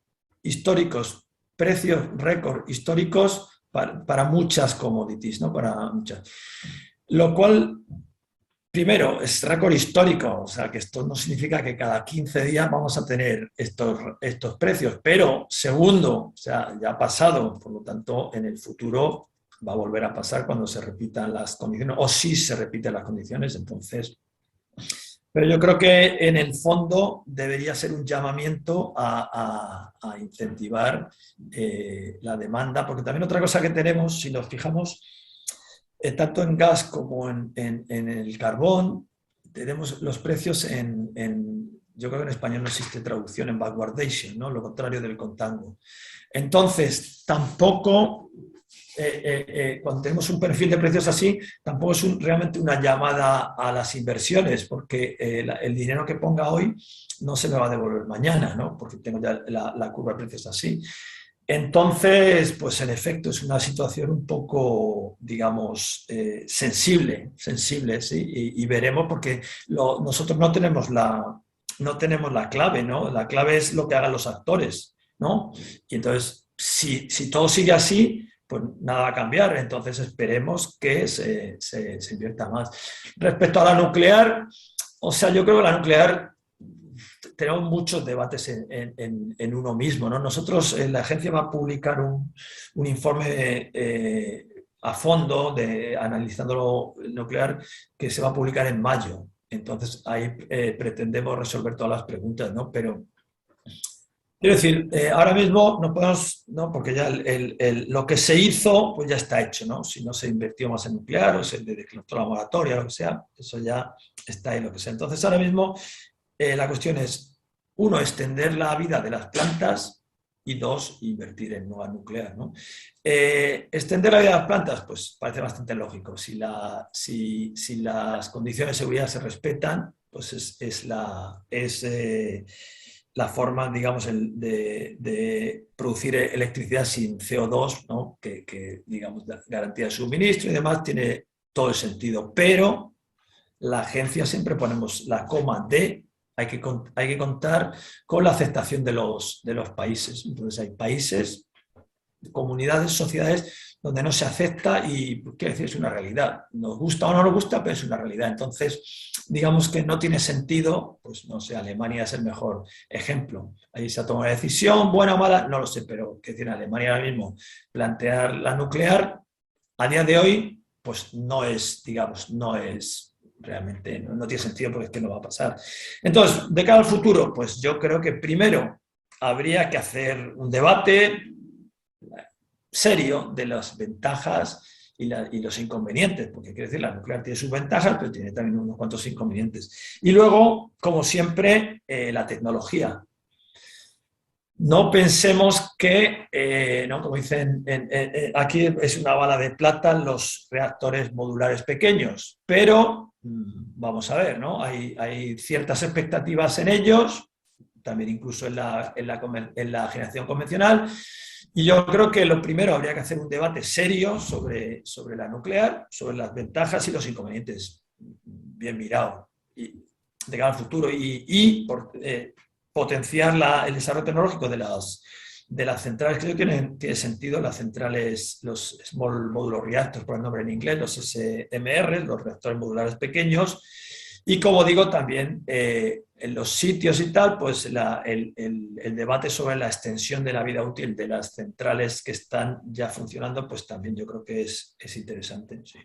S2: históricos, precios récord históricos para muchas commodities, ¿no? Para muchas. Lo cual, primero, es récord histórico, o sea que esto no significa que cada 15 días vamos a tener estos precios, pero segundo, o sea, ya ha pasado, por lo tanto, en el futuro va a volver a pasar cuando se repitan las condiciones, o si se repiten las condiciones, entonces. Pero yo creo que en el fondo debería ser un llamamiento a incentivar la demanda, porque también otra cosa que tenemos, si nos fijamos, tanto en gas como en el carbón, tenemos los precios yo creo que en español no existe traducción en backwardation, ¿no? Lo contrario del contango. Entonces, tampoco, cuando tenemos un perfil de precios así, tampoco es realmente una llamada a las inversiones, porque el dinero que ponga hoy no se me va a devolver mañana, ¿no? Porque tengo ya la curva de precios así. Entonces, pues en efecto es una situación un poco, digamos, sensible, ¿sí? Y veremos porque nosotros no tenemos la clave, ¿no? La clave es lo que hagan los actores, ¿no? Y entonces, si todo sigue así, pues nada va a cambiar. Entonces esperemos que se invierta más. Respecto a la nuclear, o sea, yo creo que la nuclear tenemos muchos debates en uno mismo, ¿no? Nosotros, la agencia va a publicar un informe a fondo analizando lo nuclear que se va a publicar en mayo. Entonces ahí pretendemos resolver todas las preguntas, ¿no? Pero quiero decir, ahora mismo no podemos, ¿no? Porque ya lo que se hizo, pues ya está hecho, ¿no? Si no se invirtió más en nuclear o se decretó la moratoria, lo que sea, eso ya está ahí, lo que sea. Entonces ahora mismo la cuestión es, uno, extender la vida de las plantas y dos, invertir en nueva nuclear, ¿no? Extender la vida de las plantas, pues parece bastante lógico. Si las condiciones de seguridad se respetan, pues es la forma, digamos, de producir electricidad sin CO2, ¿no? Que, digamos, la garantía de suministro y demás tiene todo el sentido. Pero la agencia siempre ponemos la coma de hay que contar con la aceptación de los países. Entonces hay países, comunidades, sociedades donde no se acepta y, quiero decir, es una realidad. Nos gusta o no nos gusta, pero es una realidad. Entonces, digamos que no tiene sentido, pues no sé, Alemania es el mejor ejemplo. Ahí se ha tomado una decisión, buena o mala, no lo sé, pero que tiene Alemania ahora mismo plantear la nuclear, a día de hoy, pues no es, digamos, no es realmente, no tiene sentido porque es que no va a pasar. Entonces, de cara al futuro, pues yo creo que primero habría que hacer un debate serio de las ventajas y los inconvenientes, porque quiere decir, la nuclear tiene sus ventajas, pero tiene también unos cuantos inconvenientes. Y luego, como siempre, la tecnología. No pensemos que, ¿no? Como dicen, aquí es una bala de plata los reactores modulares pequeños, pero vamos a ver, ¿no? Hay ciertas expectativas en ellos, también incluso en la generación convencional, y yo creo que lo primero habría que hacer un debate serio sobre la nuclear, sobre las ventajas y los inconvenientes, bien mirado, y de cara al futuro, potenciar el desarrollo tecnológico de las centrales. Creo que tiene sentido las centrales, los Small Modular Reactors, por el nombre en inglés, los SMR, los reactores modulares pequeños, y como digo también en los sitios y tal, pues el debate sobre la extensión de la vida útil de las centrales que están ya funcionando, pues también yo creo que es interesante. Sí.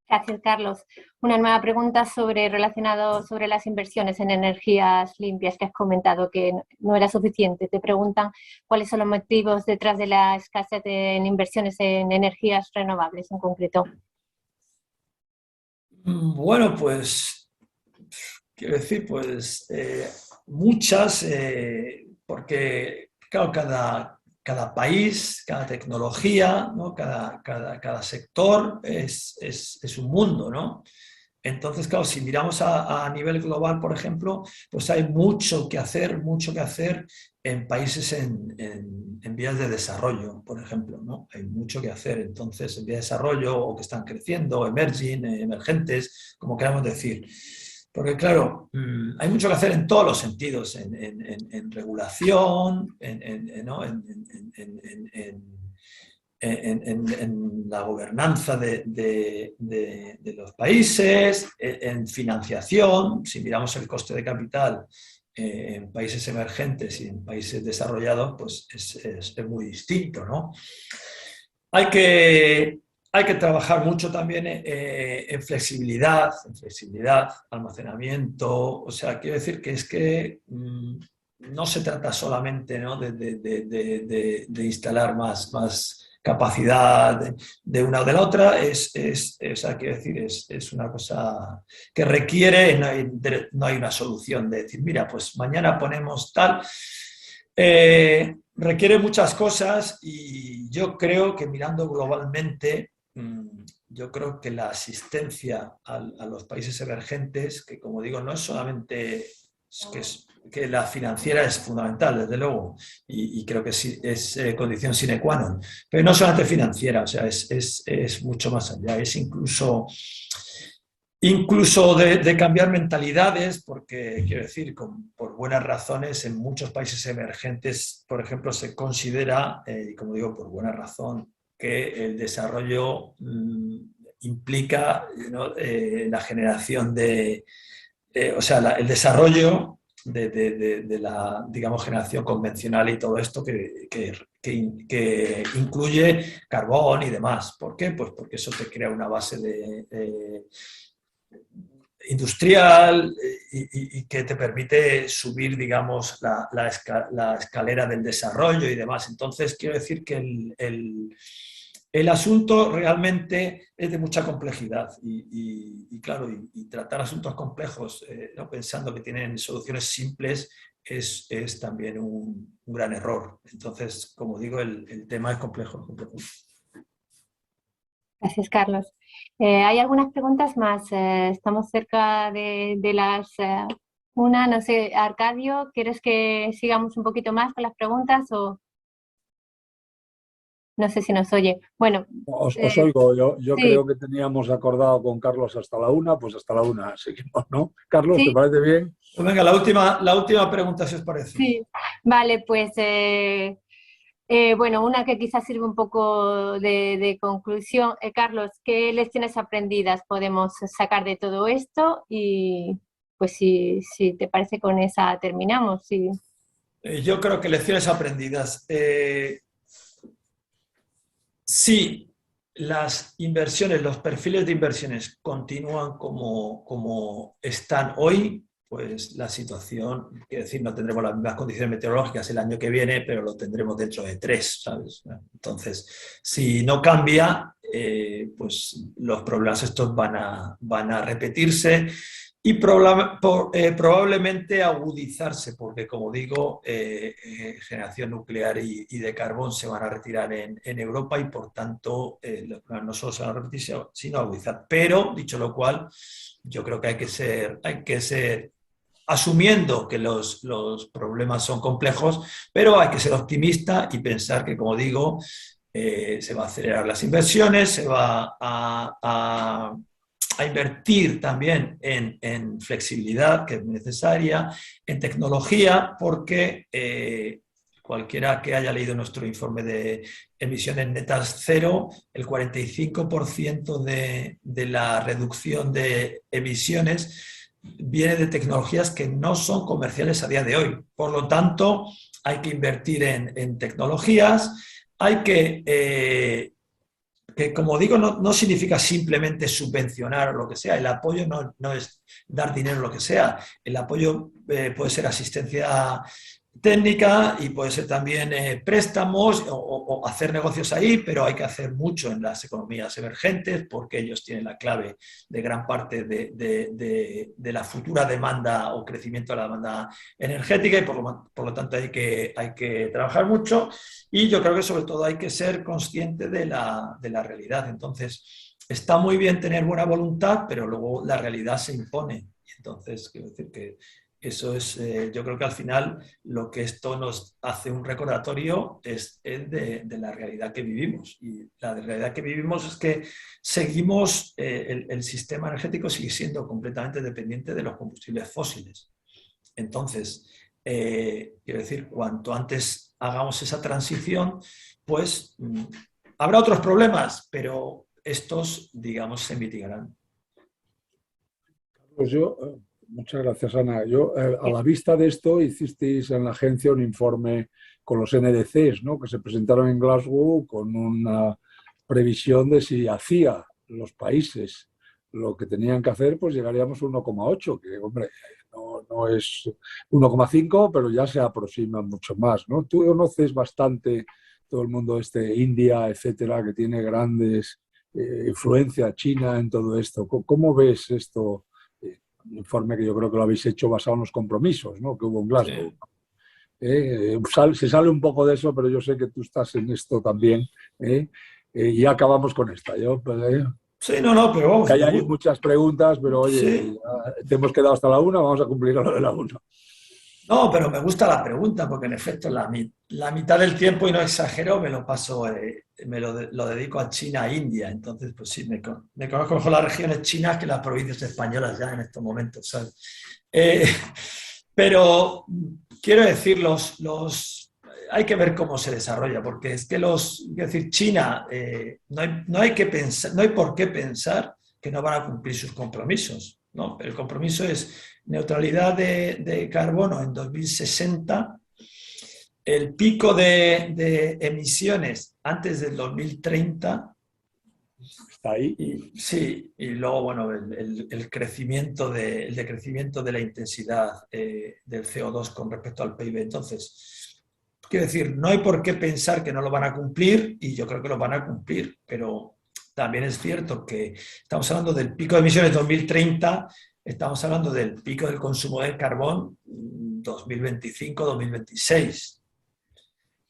S3: Gracias, Carlos. Una nueva pregunta relacionado sobre las inversiones en energías limpias que has comentado que no era suficiente. Te preguntan cuáles son los motivos detrás de la escasez en inversiones en energías renovables en concreto.
S2: Bueno, pues, quiero decir, pues muchas, porque claro, cada país, cada tecnología, ¿no? cada sector es un mundo, ¿no? Entonces, claro, si miramos a nivel global, por ejemplo, pues hay mucho que hacer en países en vías de desarrollo, por ejemplo, ¿no? Hay mucho que hacer, entonces, en vías de desarrollo o que están creciendo, emerging, emergentes, como queramos decir. Porque, claro, hay mucho que hacer en todos los sentidos, en regulación, ¿no? en la gobernanza de los países, en financiación. Si miramos el coste de capital en países emergentes y en países desarrollados, pues es muy distinto, ¿no? Hay que trabajar mucho también en flexibilidad, almacenamiento. O sea, quiero decir que es que no se trata solamente, ¿no? de instalar más capacidad de una o de la otra, o sea, quiero decir, es una cosa que requiere, no hay una solución de decir, mira, pues mañana ponemos tal. Requiere muchas cosas y yo creo que mirando globalmente, yo creo que la asistencia a los países emergentes, que como digo, no es solamente que la financiera es fundamental, desde luego, y creo que sí, es condición sine qua non, pero no solamente financiera, o sea, es mucho más allá, es incluso de cambiar mentalidades, porque quiero decir, por buenas razones, en muchos países emergentes, por ejemplo, se considera, y como digo, por buena razón, que el desarrollo implica, ¿no? La generación o sea, el desarrollo de la, digamos, generación convencional y todo esto que incluye carbón y demás. ¿Por qué? Pues porque eso te crea una base industrial y que te permite subir, digamos, la escalera del desarrollo y demás. Entonces, quiero decir que el asunto realmente es de mucha complejidad y claro, y tratar asuntos complejos no pensando que tienen soluciones simples es también un gran error. Entonces, como digo, el tema es complejo.
S3: Gracias, Carlos. Hay algunas preguntas más. Estamos cerca de las una. No sé, Arcadio, ¿quieres que sigamos un poquito más con las preguntas o...? No sé si nos oye. Bueno.
S1: Os oigo, yo
S3: sí.
S1: Creo que teníamos acordado con Carlos hasta la 1, pues hasta la 1 seguimos, ¿no? Carlos,
S3: ¿Sí?
S1: ¿te parece bien?
S2: Pues venga, la última pregunta, si os parece.
S3: Sí, vale, pues bueno, una que quizás sirve un poco de conclusión. Carlos, ¿qué lecciones aprendidas podemos sacar de todo esto? Y pues si te parece, con esa terminamos. Sí.
S2: Yo creo que lecciones aprendidas. Si las inversiones, los perfiles de inversiones continúan como están hoy, pues la situación, quiero decir, no tendremos las mismas condiciones meteorológicas el año que viene, pero lo tendremos dentro de 3, ¿sabes? Entonces, si no cambia, pues los problemas estos van a repetirse y probablemente agudizarse, porque como digo, generación nuclear y de carbón se van a retirar en Europa y por tanto los problemas no solo se van a repetir, sino agudizar. Pero, dicho lo cual, yo creo que hay que ser asumiendo que los problemas son complejos, pero hay que ser optimista y pensar que, como digo, se va a acelerar las inversiones, se va a invertir también en flexibilidad, que es necesaria, en tecnología, porque cualquiera que haya leído nuestro informe de emisiones netas cero, el 45% de la reducción de emisiones viene de tecnologías que no son comerciales a día de hoy. Por lo tanto, hay que invertir en tecnologías, hay que que como digo, no significa simplemente subvencionar o lo que sea. El apoyo no es dar dinero o lo que sea. El apoyo puede ser asistencia técnica y puede ser también préstamos o hacer negocios ahí, pero hay que hacer mucho en las economías emergentes porque ellos tienen la clave de gran parte de la futura demanda o crecimiento de la demanda energética y por lo tanto hay que trabajar mucho y yo creo que sobre todo hay que ser consciente de la realidad. Entonces, está muy bien tener buena voluntad, pero luego la realidad se impone. Entonces, quiero decir que eso es, yo creo que al final lo que esto nos hace un recordatorio es de la realidad que vivimos. Y la realidad que vivimos es que seguimos, el sistema energético sigue siendo completamente dependiente de los combustibles fósiles. Entonces, quiero decir, cuanto antes hagamos esa transición, pues habrá otros problemas, pero estos, digamos, se mitigarán.
S1: Pues muchas gracias, Ana. A la vista de esto, hicisteis en la agencia un informe con los NDCs, ¿no? Que se presentaron en Glasgow con una previsión de si hacía los países lo que tenían que hacer, pues llegaríamos a 1,8, que, hombre, no es 1,5, pero ya se aproxima mucho más, ¿no? Tú conoces bastante todo el mundo India, etcétera, que tiene grandes influencia China en todo esto. ¿Cómo ves esto? Un informe que yo creo que lo habéis hecho basado en los compromisos, ¿no? Que hubo en Glasgow. Sí. Se sale un poco de eso, pero yo sé que tú estás en esto también. Y acabamos con esta.
S2: Sí, pero vamos.
S1: Que hay muchas preguntas, pero oye,
S2: sí.
S1: Te hemos quedado hasta la 1, vamos a cumplir lo de la 1.
S2: No, pero me gusta la pregunta, porque en efecto la mitad del tiempo, y no exagero, me lo paso, lo dedico a China e India. Entonces, pues sí, me conozco mejor las regiones chinas que las provincias españolas ya en estos momentos, ¿sabes? Pero quiero decir, hay que ver cómo se desarrolla, porque es que China, no hay por qué pensar que no van a cumplir sus compromisos, ¿no? El compromiso es neutralidad de carbono en 2060, el pico de emisiones antes del 2030.
S1: Está ahí.
S2: Y luego, bueno, el decrecimiento de la intensidad del CO2 con respecto al PIB. Entonces, quiero decir, no hay por qué pensar que no lo van a cumplir, y yo creo que lo van a cumplir, pero también es cierto que estamos hablando del pico de emisiones 2030, estamos hablando del pico del consumo de carbón 2025-2026.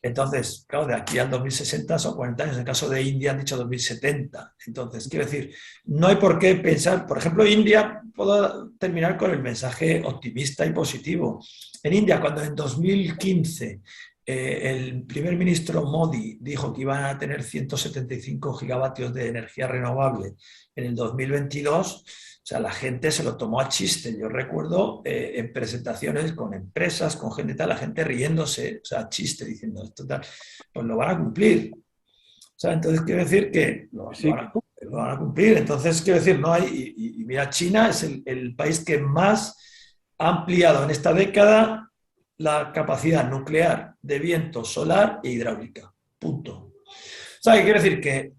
S2: Entonces, claro, de aquí al 2060 son 40 años. En el caso de India han dicho 2070. Entonces, quiero decir, no hay por qué pensar, por ejemplo, India, puedo terminar con el mensaje optimista y positivo. En India, cuando en 2015 el primer ministro Modi dijo que iban a tener 175 gigavatios de energía renovable en el 2022, o sea, la gente se lo tomó a chiste. Yo recuerdo en presentaciones con empresas, con gente tal, la gente riéndose, o sea, a chiste, diciendo esto tal, pues lo van a cumplir. O sea, entonces quiero decir que lo van a cumplir. Entonces quiero decir, no hay, y mira, China es el país que más ha ampliado en esta década la capacidad nuclear de viento, solar e hidráulica. Punto. O sea, quiero decir que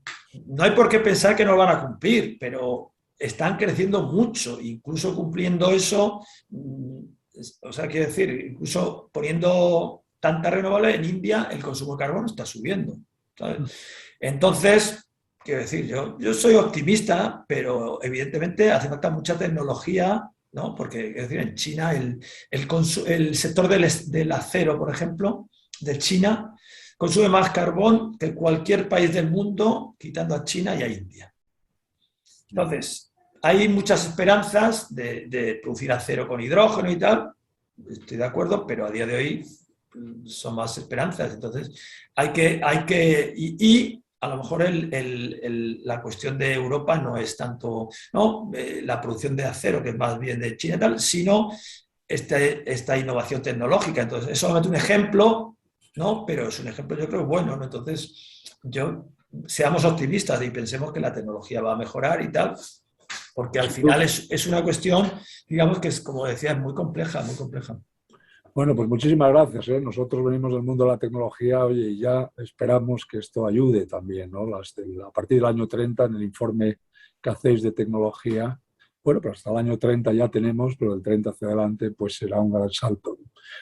S2: no hay por qué pensar que no lo van a cumplir, pero están creciendo mucho, incluso cumpliendo eso, o sea, quiero decir, incluso poniendo tanta renovable, en India el consumo de carbono está subiendo, ¿sabes? Entonces, quiero decir, yo soy optimista, pero evidentemente hace falta mucha tecnología, ¿no? Porque, es decir, en China el sector del acero, por ejemplo, de China, consume más carbón que cualquier país del mundo, quitando a China y a India. Entonces, hay muchas esperanzas de producir acero con hidrógeno y tal, estoy de acuerdo, pero a día de hoy son más esperanzas. Entonces, y a lo mejor la cuestión de Europa no es tanto, ¿no? La producción de acero, que es más bien de China y tal, sino esta innovación tecnológica. Entonces, es solamente un ejemplo, ¿no? Pero es un ejemplo, yo creo, bueno, ¿no? Entonces, seamos optimistas y pensemos que la tecnología va a mejorar y tal, porque al final es una cuestión, digamos, que es, como decía, muy compleja, muy compleja.
S1: Bueno, pues muchísimas gracias, ¿eh? Nosotros venimos del mundo de la tecnología, oye, y ya esperamos que esto ayude también, ¿no? A partir del año 30, en el informe que hacéis de tecnología, bueno, pero hasta el año 30 ya tenemos, pero del 30 hacia adelante pues será un gran salto.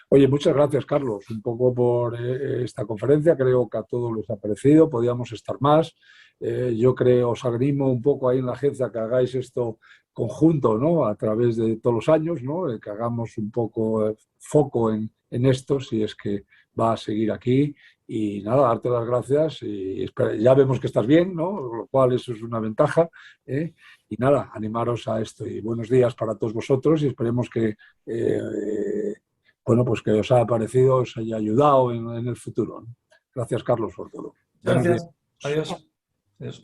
S1: Oye, muchas gracias, Carlos, un poco por esta conferencia. Creo que a todos les ha parecido, podíamos estar más. Yo creo, os animo un poco ahí en la agencia que hagáis esto conjunto, ¿no? A través de todos los años, ¿no? Que hagamos un poco foco en esto, si es que va a seguir aquí. Y nada, darte las gracias y ya vemos que estás bien, ¿no? Lo cual eso es una ventaja, ¿eh? Y nada, animaros a esto y buenos días para todos vosotros y esperemos que, bueno, pues que os haya parecido, os haya ayudado en el futuro, ¿no? Gracias, Carlos, por todo.
S2: Gracias. Adiós. Adiós.